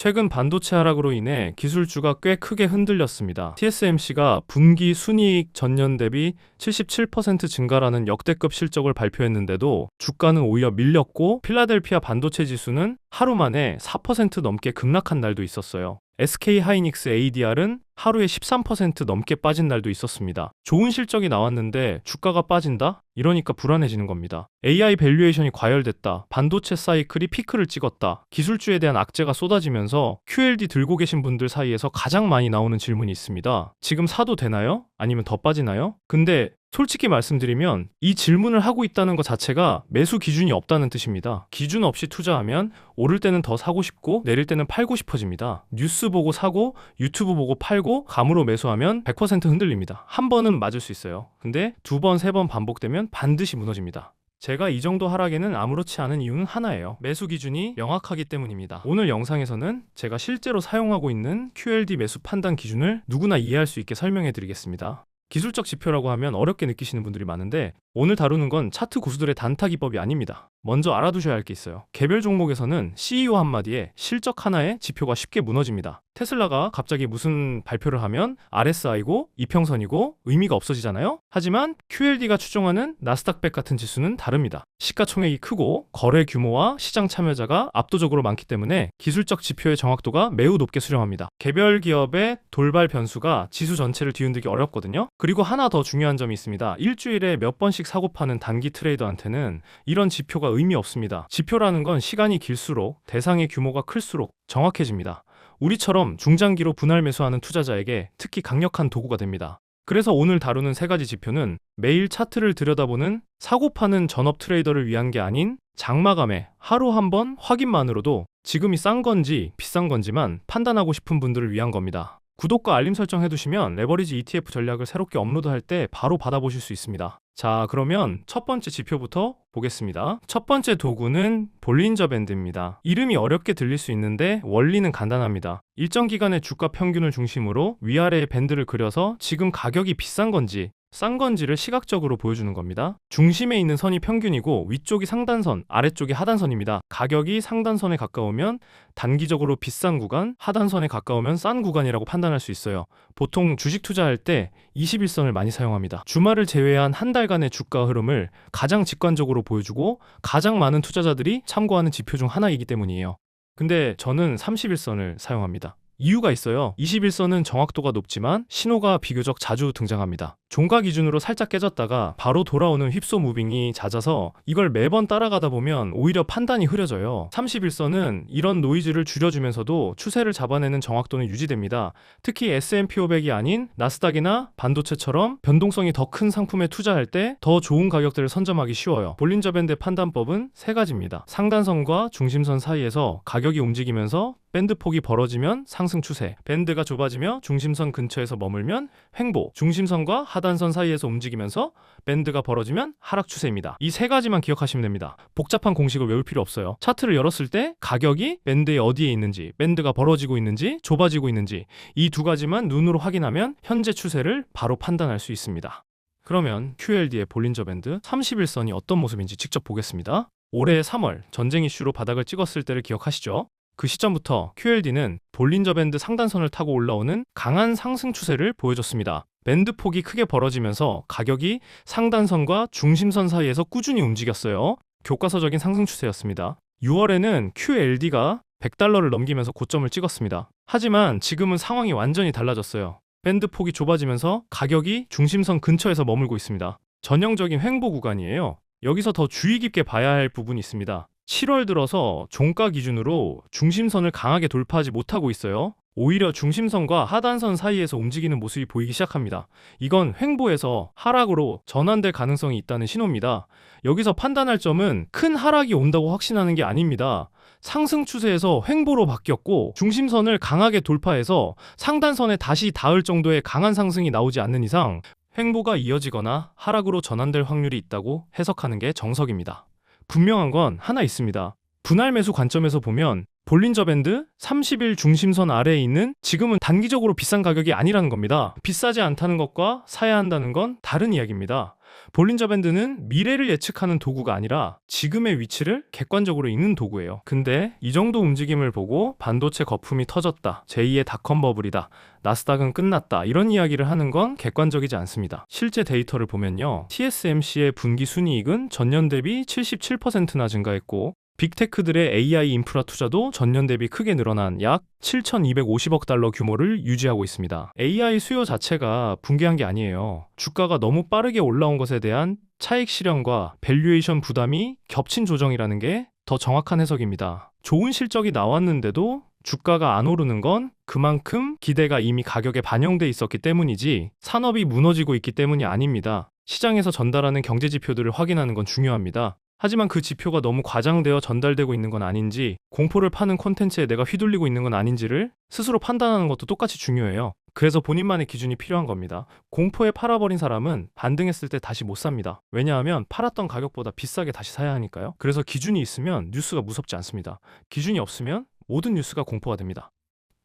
최근 반도체 하락으로 인해 기술주가 꽤 크게 흔들렸습니다. TSMC가 분기 순이익 전년 대비 77% 증가라는 역대급 실적을 발표했는데도 주가는 오히려 밀렸고, 필라델피아 반도체 지수는 하루 만에 4% 넘게 급락한 날도 있었어요. SK하이닉스 ADR은 하루에 13% 넘게 빠진 날도 있었습니다. 좋은 실적이 나왔는데 주가가 빠진다? 이러니까 불안해지는 겁니다. AI 밸류에이션이 과열됐다. 반도체 사이클이 피크를 찍었다. 기술주에 대한 악재가 쏟아지면서 QLD 들고 계신 분들 사이에서 가장 많이 나오는 질문이 있습니다. 지금 사도 되나요? 아니면 더 빠지나요? 근데 솔직히 말씀드리면 이 질문을 하고 있다는 것 자체가 매수 기준이 없다는 뜻입니다. 기준 없이 투자하면 오를 때는 더 사고 싶고 내릴 때는 팔고 싶어집니다. 뉴스 보고 사고 유튜브 보고 팔고 감으로 매수하면 100% 흔들립니다. 한 번은 맞을 수 있어요. 근데 두 번, 세 번 반복되면 반드시 무너집니다. 제가 이 정도 하락에는 아무렇지 않은 이유는 하나예요. 매수 기준이 명확하기 때문입니다. 오늘 영상에서는 제가 실제로 사용하고 있는 QLD 매수 판단 기준을 누구나 이해할 수 있게 설명해 드리겠습니다. 기술적 지표라고 하면 어렵게 느끼시는 분들이 많은데, 오늘 다루는 건 차트 고수들의 단타 기법이 아닙니다. 먼저 알아두셔야 할 게 있어요. 개별 종목에서는 CEO 한마디에 실적 하나에 지표가 쉽게 무너집니다. 테슬라가 갑자기 무슨 발표를 하면 RSI고 이평선이고 의미가 없어지잖아요. 하지만 QLD가 추정하는 나스닥100 같은 지수는 다릅니다. 시가총액이 크고 거래 규모와 시장 참여자가 압도적으로 많기 때문에 기술적 지표의 정확도가 매우 높게 수렴합니다. 개별 기업의 돌발 변수가 지수 전체를 뒤흔들기 어렵거든요. 그리고 하나 더 중요한 점이 있습니다. 일주일에 몇 번씩 사고 파는 단기 트레이더한테는 이런 지표가 의미 없습니다. 지표라는 건 시간이 길수록 대상의 규모가 클수록 정확해집니다. 우리처럼 중장기로 분할 매수하는 투자자에게 특히 강력한 도구가 됩니다. 그래서 오늘 다루는 세 가지 지표는 매일 차트를 들여다보는 사고 파는 전업 트레이더를 위한 게 아닌, 장마감에 하루 한 번 확인만으로도 지금이 싼 건지 비싼 건지만 판단하고 싶은 분들을 위한 겁니다. 구독과 알림 설정 해두시면 레버리지 ETF 전략을 새롭게 업로드할 때 바로 받아보실 수 있습니다. 자, 그러면 첫 번째 지표부터 보겠습니다. 첫 번째 도구는 볼린저 밴드입니다. 이름이 어렵게 들릴 수 있는데 원리는 간단합니다. 일정 기간의 주가 평균을 중심으로 위아래의 밴드를 그려서 지금 가격이 비싼 건지 싼 건지를 시각적으로 보여주는 겁니다. 중심에 있는 선이 평균이고 위쪽이 상단선, 아래쪽이 하단선입니다. 가격이 상단선에 가까우면 단기적으로 비싼 구간, 하단선에 가까우면 싼 구간이라고 판단할 수 있어요. 보통 주식 투자할 때 21선을 많이 사용합니다. 주말을 제외한 한 달간의 주가 흐름을 가장 직관적으로 보여주고 가장 많은 투자자들이 참고하는 지표 중 하나이기 때문이에요. 근데 저는 31선을 사용합니다. 이유가 있어요. 21선은 정확도가 높지만 신호가 비교적 자주 등장합니다. 종가 기준으로 살짝 깨졌다가 바로 돌아오는 휩소 무빙이 잦아서 이걸 매번 따라가다 보면 오히려 판단이 흐려져요. 31선은 이런 노이즈를 줄여주면서도 추세를 잡아내는 정확도는 유지됩니다. 특히 S&P 500이 아닌 나스닥이나 반도체처럼 변동성이 더 큰 상품에 투자할 때 더 좋은 가격대를 선점하기 쉬워요. 볼린저 밴드의 판단법은 세 가지입니다. 상단선과 중심선 사이에서 가격이 움직이면서 밴드 폭이 벌어지면 상승 추세, 밴드가 좁아지며 중심선 근처에서 머물면 횡보, 중심선과 하단선 사이에서 움직이면서 밴드가 벌어지면 하락 추세입니다. 이 세 가지만 기억하시면 됩니다. 복잡한 공식을 외울 필요 없어요. 차트를 열었을 때 가격이 밴드의 어디에 있는지, 밴드가 벌어지고 있는지, 좁아지고 있는지 이 두 가지만 눈으로 확인하면 현재 추세를 바로 판단할 수 있습니다. 그러면 QLD의 볼린저 밴드 31선이 어떤 모습인지 직접 보겠습니다. 올해 3월 전쟁 이슈로 바닥을 찍었을 때를 기억하시죠? 그 시점부터 QLD는 볼린저 밴드 상단선을 타고 올라오는 강한 상승 추세를 보여줬습니다. 밴드 폭이 크게 벌어지면서 가격이 상단선과 중심선 사이에서 꾸준히 움직였어요. 교과서적인 상승 추세였습니다. 6월에는 QLD가 $100를 넘기면서 고점을 찍었습니다. 하지만 지금은 상황이 완전히 달라졌어요. 밴드 폭이 좁아지면서 가격이 중심선 근처에서 머물고 있습니다. 전형적인 횡보 구간이에요. 여기서 더 주의 깊게 봐야 할 부분이 있습니다. 7월 들어서 종가 기준으로 중심선을 강하게 돌파하지 못하고 있어요. 오히려 중심선과 하단선 사이에서 움직이는 모습이 보이기 시작합니다. 이건 횡보에서 하락으로 전환될 가능성이 있다는 신호입니다. 여기서 판단할 점은 큰 하락이 온다고 확신하는 게 아닙니다. 상승 추세에서 횡보로 바뀌었고 중심선을 강하게 돌파해서 상단선에 다시 닿을 정도의 강한 상승이 나오지 않는 이상 횡보가 이어지거나 하락으로 전환될 확률이 있다고 해석하는 게 정석입니다. 분명한 건 하나 있습니다. 분할 매수 관점에서 보면 볼린저 밴드 30일 중심선 아래에 있는 지금은 단기적으로 비싼 가격이 아니라는 겁니다. 비싸지 않다는 것과 사야 한다는 건 다른 이야기입니다. 볼린저 밴드는 미래를 예측하는 도구가 아니라 지금의 위치를 객관적으로 읽는 도구예요. 근데 이 정도 움직임을 보고 반도체 거품이 터졌다, 제2의 닷컴 버블이다, 나스닥은 끝났다, 이런 이야기를 하는 건 객관적이지 않습니다. 실제 데이터를 보면요, TSMC의 분기 순이익은 전년 대비 77%나 증가했고, 빅테크들의 AI 인프라 투자도 전년 대비 크게 늘어난 약 7,250억 달러 규모를 유지하고 있습니다. AI 수요 자체가 붕괴한 게 아니에요. 주가가 너무 빠르게 올라온 것에 대한 차익 실현과 밸류에이션 부담이 겹친 조정이라는 게 더 정확한 해석입니다. 좋은 실적이 나왔는데도 주가가 안 오르는 건 그만큼 기대가 이미 가격에 반영돼 있었기 때문이지 산업이 무너지고 있기 때문이 아닙니다. 시장에서 전달하는 경제 지표들을 확인하는 건 중요합니다. 하지만 그 지표가 너무 과장되어 전달되고 있는 건 아닌지, 공포를 파는 콘텐츠에 내가 휘둘리고 있는 건 아닌지를 스스로 판단하는 것도 똑같이 중요해요. 그래서 본인만의 기준이 필요한 겁니다. 공포에 팔아버린 사람은 반등했을 때 다시 못 삽니다. 왜냐하면 팔았던 가격보다 비싸게 다시 사야 하니까요. 그래서 기준이 있으면 뉴스가 무섭지 않습니다. 기준이 없으면 모든 뉴스가 공포가 됩니다.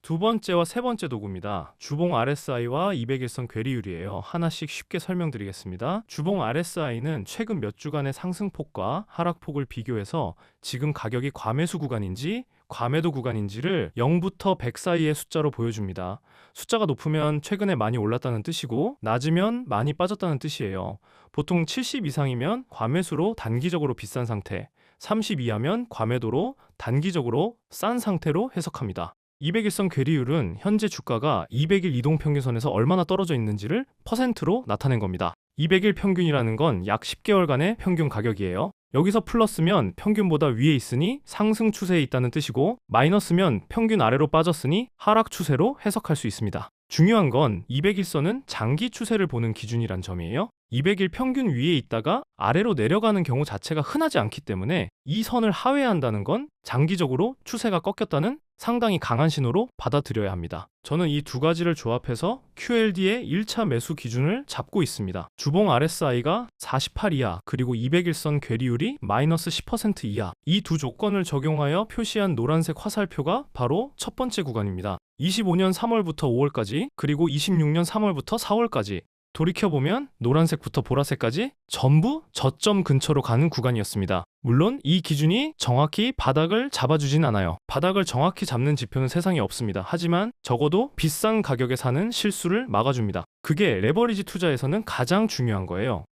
두 번째와 세 번째 도구입니다. 주봉 RSI와 200일선 괴리율이에요. 하나씩 쉽게 설명드리겠습니다. 주봉 RSI는 최근 몇 주간의 상승폭과 하락폭을 비교해서 지금 가격이 과매수 구간인지 과매도 구간인지를 0부터 100 사이의 숫자로 보여줍니다. 숫자가 높으면 최근에 많이 올랐다는 뜻이고 낮으면 많이 빠졌다는 뜻이에요. 보통 70 이상이면 과매수로 단기적으로 비싼 상태, 30 이하면 과매도로 단기적으로 싼 상태로 해석합니다. 200일선 괴리율은 현재 주가가 200일 이동평균선에서 얼마나 떨어져 있는지를 퍼센트로 나타낸 겁니다. 200일 평균이라는 건 약 10개월간의 평균 가격이에요. 여기서 플러스면 평균보다 위에 있으니 상승 추세에 있다는 뜻이고, 마이너스면 평균 아래로 빠졌으니 하락 추세로 해석할 수 있습니다. 중요한 건 200일선은 장기 추세를 보는 기준이란 점이에요. 200일 평균 위에 있다가 아래로 내려가는 경우 자체가 흔하지 않기 때문에 이 선을 하회한다는 건 장기적으로 추세가 꺾였다는 상당히 강한 신호로 받아들여야 합니다. 저는 이 두 가지를 조합해서 QLD의 1차 매수 기준을 잡고 있습니다. 주봉 RSI가 48 이하 그리고 200일선 괴리율이 마이너스 10% 이하, 이 두 조건을 적용하여 표시한 노란색 화살표가 바로 첫 번째 구간입니다. 25년 3월부터 5월까지 그리고 26년 3월부터 4월까지 돌이켜보면 노란색부터 보라색까지 전부 저점 근처로 가는 구간이었습니다. 물론 이 기준이 정확히 바닥을 잡아주진 않아요. 바닥을 정확히 잡는 지표는 세상에 없습니다. 하지만 적어도 비싼 가격에 사는 실수를 막아줍니다. 그게 레버리지 투자에서는 가장 중요한 거예요.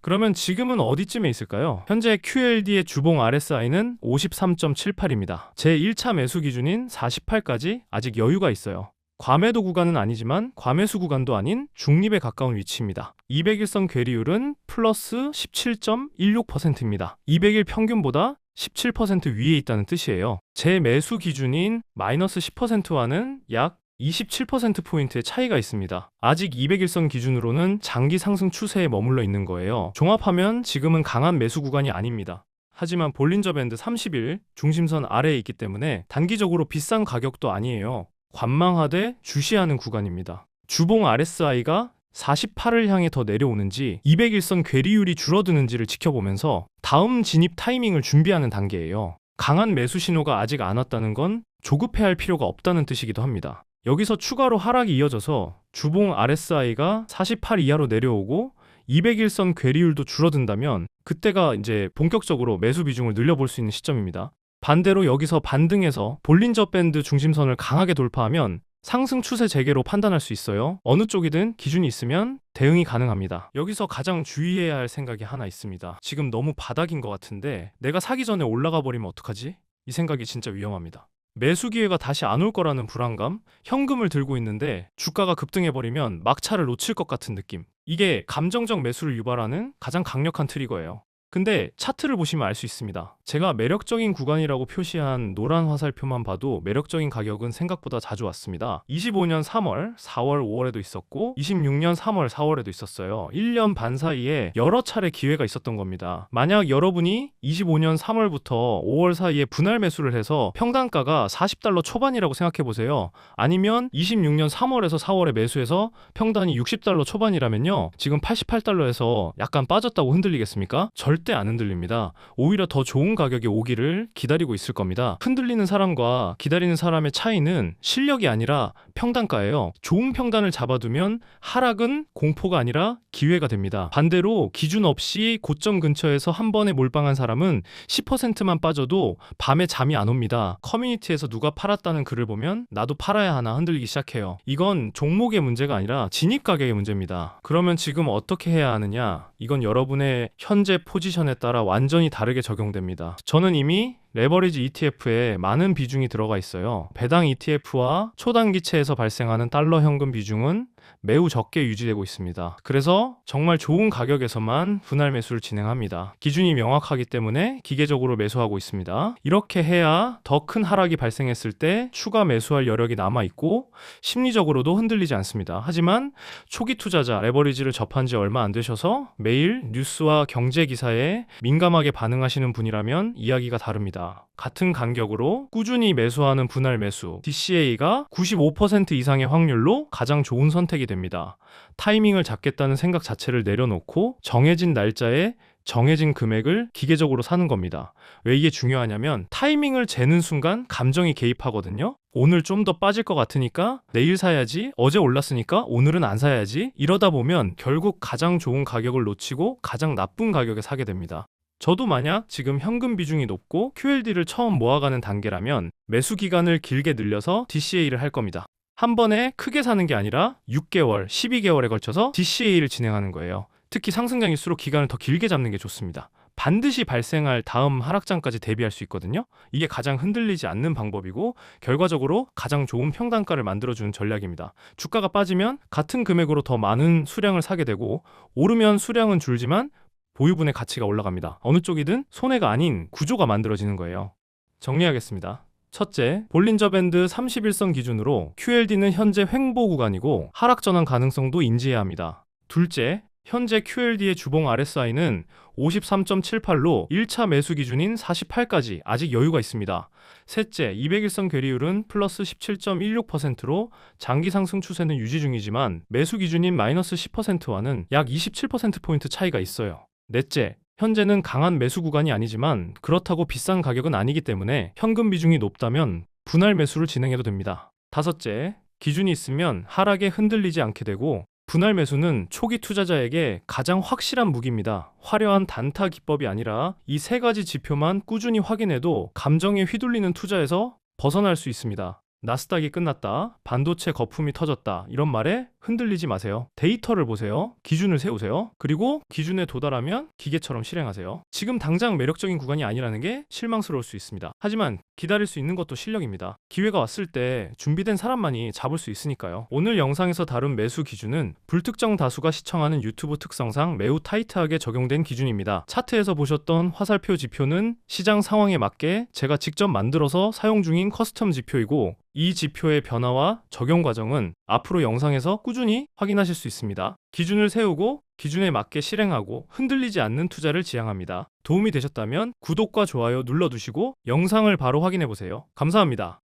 그러면 지금은 어디쯤에 있을까요? 현재 QLD의 주봉 RSI는 53.78입니다. 제 1차 매수 기준인 48까지 아직 여유가 있어요. 과매도 구간은 아니지만 과매수 구간도 아닌 중립에 가까운 위치입니다. 200일선 괴리율은 플러스 17.16%입니다. 200일 평균보다 17% 위에 있다는 뜻이에요. 제 매수 기준인 마이너스 10%와는 약 27%포인트의 차이가 있습니다. 아직 200일선 기준으로는 장기 상승 추세에 머물러 있는 거예요. 종합하면 지금은 강한 매수 구간이 아닙니다. 하지만 볼린저 밴드 30일 중심선 아래에 있기 때문에 단기적으로 비싼 가격도 아니에요. 관망하되 주시하는 구간입니다. 주봉 RSI가 48을 향해 더 내려오는지 200일선 괴리율이 줄어드는지를 지켜보면서 다음 진입 타이밍을 준비하는 단계예요. 강한 매수 신호가 아직 안 왔다는 건 조급해할 필요가 없다는 뜻이기도 합니다. 여기서 추가로 하락이 이어져서 주봉 RSI가 48 이하로 내려오고 200일선 괴리율도 줄어든다면 그때가 이제 본격적으로 매수 비중을 늘려볼 수 있는 시점입니다. 반대로 여기서 반등해서 볼린저 밴드 중심선을 강하게 돌파하면 상승 추세 재개로 판단할 수 있어요. 어느 쪽이든 기준이 있으면 대응이 가능합니다. 여기서 가장 주의해야 할 생각이 하나 있습니다. 지금 너무 바닥인 것 같은데 내가 사기 전에 올라가 버리면 어떡하지? 이 생각이 진짜 위험합니다. 매수 기회가 다시 안 올 거라는 불안감, 현금을 들고 있는데 주가가 급등해버리면 막차를 놓칠 것 같은 느낌. 이게 감정적 매수를 유발하는 가장 강력한 트리거예요. 근데 차트를 보시면 알 수 있습니다. 제가 매력적인 구간이라고 표시한 노란 화살표만 봐도 매력적인 가격은 생각보다 자주 왔습니다. 25년 3월, 4월, 5월에도 있었고 26년 3월, 4월에도 있었어요. 1년 반 사이에 여러 차례 기회가 있었던 겁니다. 만약 여러분이 25년 3월부터 5월 사이에 분할 매수를 해서 평단가가 $40 초반이라고 생각해보세요. 아니면 26년 3월에서 4월에 매수해서 평단이 $60 초반이라면요. 지금 $88에서 약간 빠졌다고 흔들리겠습니까? 절대 안 흔들립니다. 오히려 더 좋은 가격이 오기를 기다리고 있을 겁니다. 흔들리는 사람과 기다리는 사람의 차이는 실력이 아니라 평단가예요. 좋은 평단을 잡아두면 하락은 공포가 아니라 기회가 됩니다. 반대로 기준 없이 고점 근처에서 한 번에 몰빵한 사람은 10%만 빠져도 밤에 잠이 안 옵니다. 커뮤니티에서 누가 팔았다는 글을 보면 나도 팔아야 하나 흔들리기 시작해요. 이건 종목의 문제가 아니라 진입 가격의 문제입니다. 그러면 지금 어떻게 해야 하느냐? 이건 여러분의 현재 포지션에 따라 완전히 다르게 적용됩니다. 저는 이미 레버리지 ETF에 많은 비중이 들어가 있어요. 배당 ETF와 초단기채에서 발생하는 달러 현금 비중은 매우 적게 유지되고 있습니다. 그래서 정말 좋은 가격에서만 분할 매수를 진행합니다. 기준이 명확하기 때문에 기계적으로 매수하고 있습니다. 이렇게 해야 더 큰 하락이 발생했을 때 추가 매수할 여력이 남아있고 심리적으로도 흔들리지 않습니다. 하지만 초기 투자자 레버리지를 접한 지 얼마 안 되셔서 매일 뉴스와 경제 기사에 민감하게 반응하시는 분이라면 이야기가 다릅니다. 같은 간격으로 꾸준히 매수하는 분할 매수 DCA가 95% 이상의 확률로 가장 좋은 선택이 됩니다. 타이밍을 잡겠다는 생각 자체를 내려놓고 정해진 날짜에 정해진 금액을 기계적으로 사는 겁니다. 왜 이게 중요하냐면 타이밍을 재는 순간 감정이 개입하거든요. 오늘 좀 더 빠질 것 같으니까 내일 사야지, 어제 올랐으니까 오늘은 안 사야지, 이러다 보면 결국 가장 좋은 가격을 놓치고 가장 나쁜 가격에 사게 됩니다. 저도 만약 지금 현금 비중이 높고 QLD를 처음 모아가는 단계라면 매수 기간을 길게 늘려서 DCA를 할 겁니다. 한 번에 크게 사는 게 아니라 6개월, 12개월에 걸쳐서 DCA를 진행하는 거예요. 특히 상승장일수록 기간을 더 길게 잡는 게 좋습니다. 반드시 발생할 다음 하락장까지 대비할 수 있거든요. 이게 가장 흔들리지 않는 방법이고 결과적으로 가장 좋은 평단가를 만들어주는 전략입니다. 주가가 빠지면 같은 금액으로 더 많은 수량을 사게 되고 오르면 수량은 줄지만 보유분의 가치가 올라갑니다. 어느 쪽이든 손해가 아닌 구조가 만들어지는 거예요. 정리하겠습니다. 첫째, 볼린저 밴드 31선 기준으로 QLD는 현재 횡보 구간이고 하락 전환 가능성도 인지해야 합니다. 둘째, 현재 QLD의 주봉 RSI는 53.78로 1차 매수 기준인 48까지 아직 여유가 있습니다. 셋째, 200일선 괴리율은 플러스 17.16%로 장기 상승 추세는 유지 중이지만 매수 기준인 마이너스 10%와는 약 27%포인트 차이가 있어요. 넷째, 현재는 강한 매수 구간이 아니지만 그렇다고 비싼 가격은 아니기 때문에 현금 비중이 높다면 분할 매수를 진행해도 됩니다. 다섯째, 기준이 있으면 하락에 흔들리지 않게 되고 분할 매수는 초기 투자자에게 가장 확실한 무기입니다. 화려한 단타 기법이 아니라 이 세 가지 지표만 꾸준히 확인해도 감정에 휘둘리는 투자에서 벗어날 수 있습니다. 나스닥이 끝났다, 반도체 거품이 터졌다, 이런 말에 흔들리지 마세요. 데이터를 보세요. 기준을 세우세요. 그리고 기준에 도달하면 기계처럼 실행하세요. 지금 당장 매력적인 구간이 아니라는 게 실망스러울 수 있습니다. 하지만 기다릴 수 있는 것도 실력입니다. 기회가 왔을 때 준비된 사람만이 잡을 수 있으니까요. 오늘 영상에서 다룬 매수 기준은 불특정 다수가 시청하는 유튜브 특성상 매우 타이트하게 적용된 기준입니다. 차트에서 보셨던 화살표 지표는 시장 상황에 맞게 제가 직접 만들어서 사용 중인 커스텀 지표이고 이 지표의 변화와 적용 과정은 앞으로 영상에서 꾸준히 확인하실 수 있습니다. 기준을 세우고 기준에 맞게 실행하고 흔들리지 않는 투자를 지향합니다. 도움이 되셨다면 구독과 좋아요 눌러두시고 영상을 바로 확인해보세요. 감사합니다.